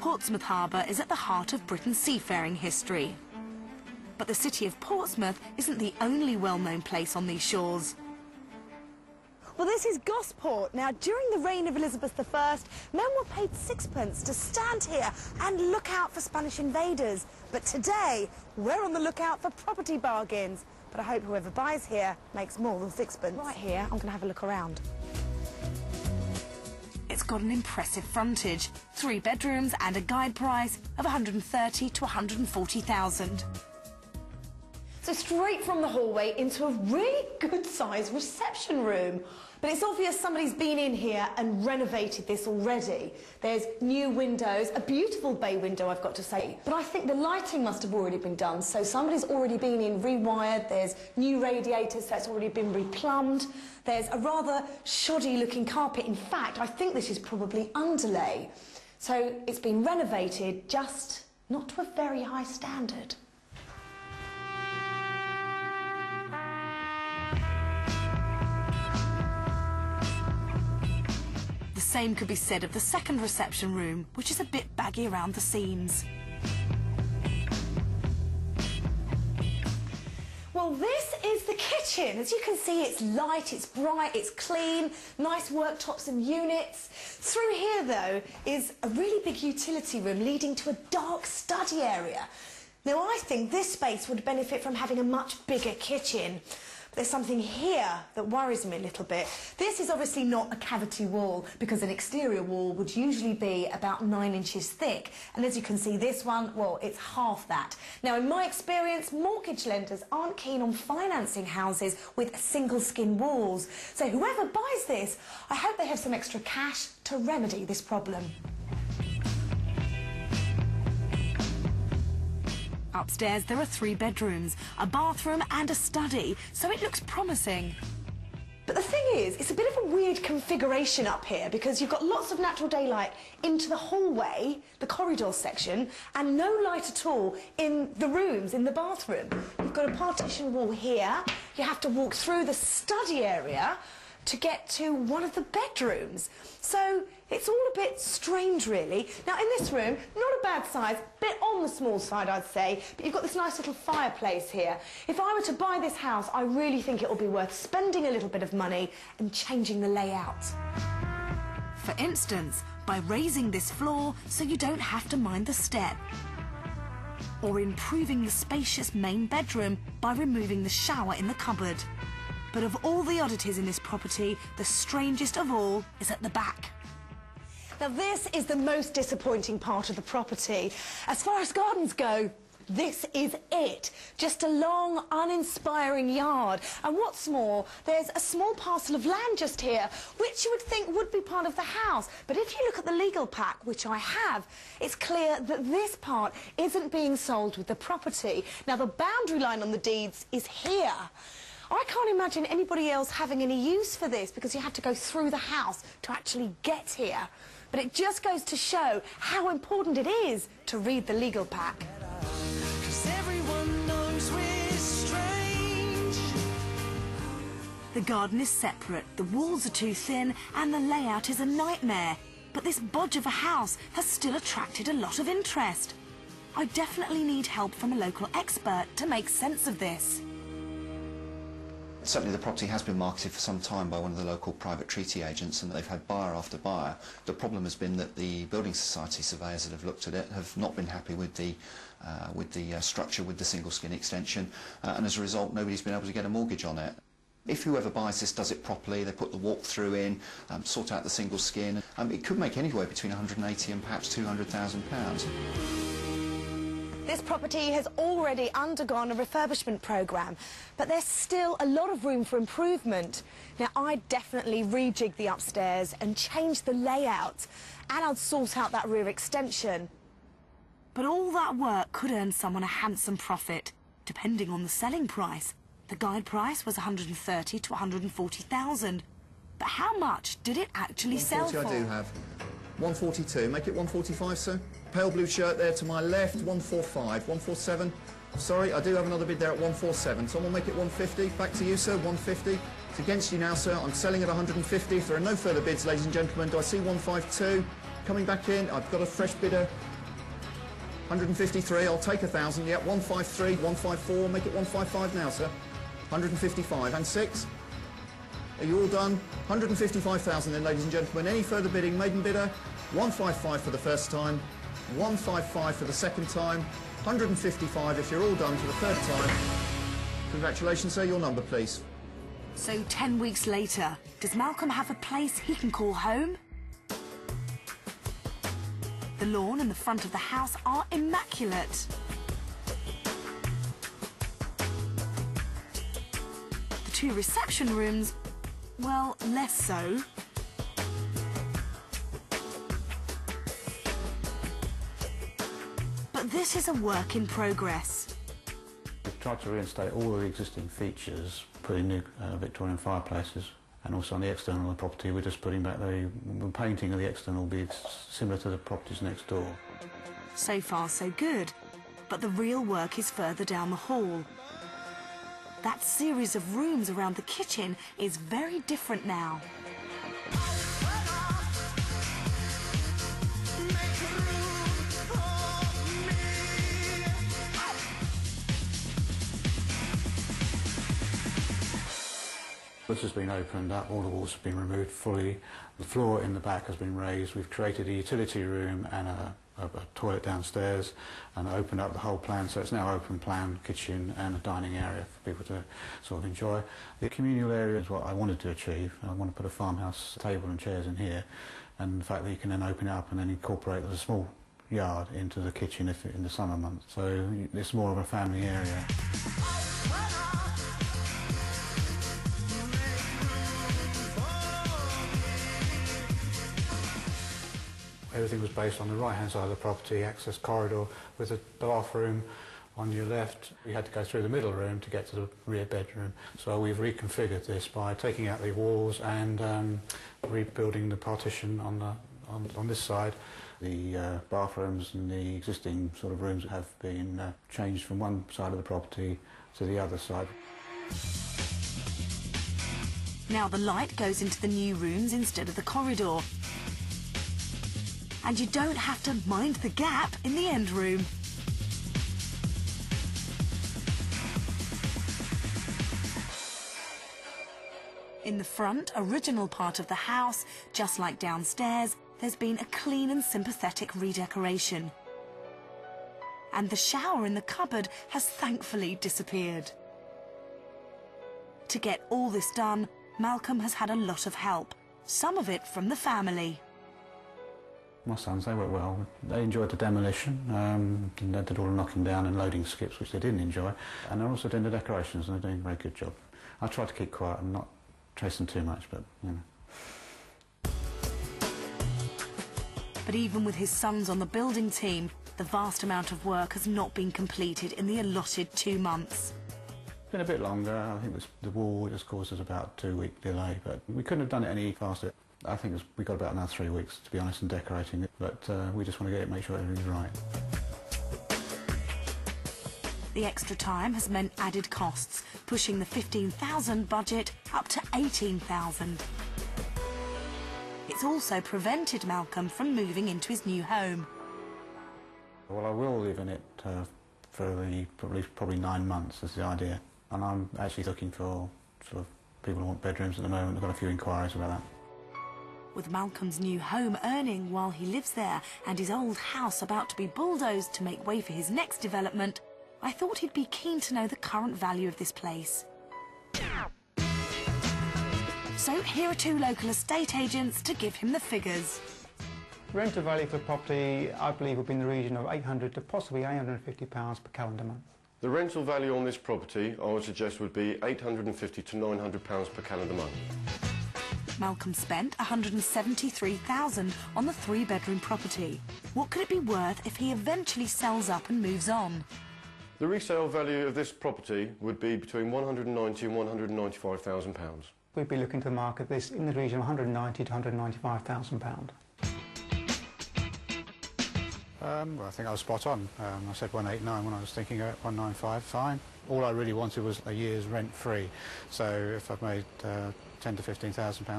Portsmouth Harbour is at the heart of Britain's seafaring history. But the city of Portsmouth isn't the only well-known place on these shores. Well, this is Gosport. Now, during the reign of Elizabeth I, men were paid sixpence to stand here and look out for Spanish invaders. But today, we're on the lookout for property bargains. But I hope whoever buys here makes more than sixpence. Right here, I'm going to have a look around. It's got an impressive frontage, 3 bedrooms and a guide price of 130 to 140,000. So straight from the hallway into a really good-sized reception room. But it's obvious somebody's been in here and renovated this already. There's new windows, a beautiful bay window, I've got to say. But I think the lighting must have already been done, so somebody's already been in, rewired. There's new radiators that's already been replumbed. There's a rather shoddy-looking carpet. In fact, I think this is probably underlay. So it's been renovated, just not to a very high standard. The same could be said of the second reception room, which is a bit baggy around the seams. Well, this is the kitchen. As you can see, it's light, it's bright, it's clean, nice worktops and units. Through here, though, is a really big utility room leading to a dark study area. Now, I think this space would benefit from having a much bigger kitchen. There's something here that worries me a little bit. This is obviously not a cavity wall, because an exterior wall would usually be about 9 inches thick. And as you can see, this one, well, it's half that. Now, in my experience, mortgage lenders aren't keen on financing houses with single skin walls. So whoever buys this, I hope they have some extra cash to remedy this problem. Upstairs there are 3 bedrooms, a bathroom and a study, so it looks promising. But the thing is, it's a bit of a weird configuration up here, because you've got lots of natural daylight into the hallway, the corridor section, and no light at all in the rooms, in the bathroom. You've got a partition wall here. You have to walk through the study area to get to one of the bedrooms. So it's all a bit strange, really. Now, in this room, not a bad size, bit on the small side, I'd say, but you've got this nice little fireplace here. If I were to buy this house, I really think it will be worth spending a little bit of money and changing the layout. For instance, by raising this floor so you don't have to mind the step. Or improving the spacious main bedroom by removing the shower in the cupboard. But of all the oddities in this property, the strangest of all is at the back. Now, this is the most disappointing part of the property. As far as gardens go, this is it. Just a long, uninspiring yard. And what's more, there's a small parcel of land just here, which you would think would be part of the house. But if you look at the legal pack, which I have, it's clear that this part isn't being sold with the property. Now, the boundary line on the deeds is here. I can't imagine anybody else having any use for this, because you have to go through the house to actually get here. But it just goes to show how important it is to read the legal pack. The garden is separate, the walls are too thin, and the layout is a nightmare. But this bodge of a house has still attracted a lot of interest. I definitely need help from a local expert to make sense of this. Certainly the property has been marketed for some time by one of the local private treaty agents, and they've had buyer after buyer. The problem has been that the Building Society surveyors that have looked at it have not been happy with the structure, with the single skin extension, and as a result nobody's been able to get a mortgage on it. If whoever buys this does it properly, they put the walk-through in, sort out the single skin, it could make anywhere between 180 and perhaps £200,000. This property has already undergone a refurbishment programme, but there's still a lot of room for improvement. Now, I'd definitely rejig the upstairs and change the layout, and I'd sort out that rear extension. But all that work could earn someone a handsome profit, depending on the selling price. The guide price was 130 to 140,000. But how much did it actually sell for? I do have 142. Make it 145, sir. Pale blue shirt there to my left, 145, 147. Sorry, I do have another bid there at 147. Someone make it 150. Back to you, sir, 150. It's against you now, sir. I'm selling at 150. If there are no further bids, ladies and gentlemen, do I see 152? Coming back in, I've got a fresh bidder 153, I'll take 1,000, yep, 153, 154, make it 155 now, sir. 155, and 6. Are you all done? 155,000 then, ladies and gentlemen. Any further bidding? Maiden bidder, 155 for the first time, 155 for the second time, 155 if you're all done for the third time. Congratulations, sir. Your number, please. So 10 weeks later, does Malcolm have a place he can call home? The lawn and the front of the house are immaculate. The 2 reception rooms, well, less so. But this is a work in progress. We've tried to reinstate all of the existing features, putting new Victorian fireplaces, and also on the external of the property we're just putting back the painting of the external will be similar to the properties next door. So far so good, but the real work is further down the hall. That series of rooms around the kitchen is very different now. This has been opened up, all the walls have been removed fully, the floor in the back has been raised, we've created a utility room and a toilet downstairs and opened up the whole plan, so it's now open plan kitchen and a dining area for people to sort of enjoy. The communal area is what I wanted to achieve. I want to put a farmhouse table and chairs in here, and the fact that you can then open it up and then incorporate a small yard into the kitchen in the summer months, so it's more of a family area. Everything was based on the right-hand side of the property, access corridor with a bathroom on your left. You had to go through the middle room to get to the rear bedroom. So we've reconfigured this by taking out the walls and rebuilding the partition on this side. The bathrooms and the existing sort of rooms have been changed from one side of the property to the other side. Now the light goes into the new rooms instead of the corridor. And you don't have to mind the gap in the end room. In the front, original part of the house, just like downstairs, there's been a clean and sympathetic redecoration. And the shower in the cupboard has thankfully disappeared. To get all this done, Malcolm has had a lot of help, some of it from the family. My sons, they work well. They enjoyed the demolition, and they did all the knocking down and loading skips, which they didn't enjoy. And they're also doing the decorations, and they're doing a very good job. I try to keep quiet and not chase them too much, but, you know. But even with his sons on the building team, the vast amount of work has not been completed in the allotted 2 months. It's been a bit longer. I think the wall just caused us about a 2-week delay, but we couldn't have done it any faster. I think we got about another 3 weeks, to be honest, in decorating it, but we just want to get it, make sure everything's right. The extra time has meant added costs, pushing the $15,000 budget up to $18,000. It's also prevented Malcolm from moving into his new home. Well, I will live in it for probably 9 months, is the idea. And I'm actually looking for sort of people who want bedrooms at the moment. I've got a few inquiries about that. With Malcolm's new home earning while he lives there and his old house about to be bulldozed to make way for his next development, I thought he'd be keen to know the current value of this place. So here are 2 local estate agents to give him the figures. Rental value for property, I believe, will be in the region of £800 to possibly £850 per calendar month. The rental value on this property, I would suggest, would be £850 to £900 per calendar month. Malcolm spent $173,000 on the 3-bedroom property. What could it be worth if he eventually sells up and moves on? The resale value of this property would be between £190,000 and £195,000. We'd be looking to market this in the region of £190,000 to £195,000. Well, I think I was spot on. I said 189 when I was thinking 195, fine. All I really wanted was a year's rent free. So if I've made £10,000 to £15,000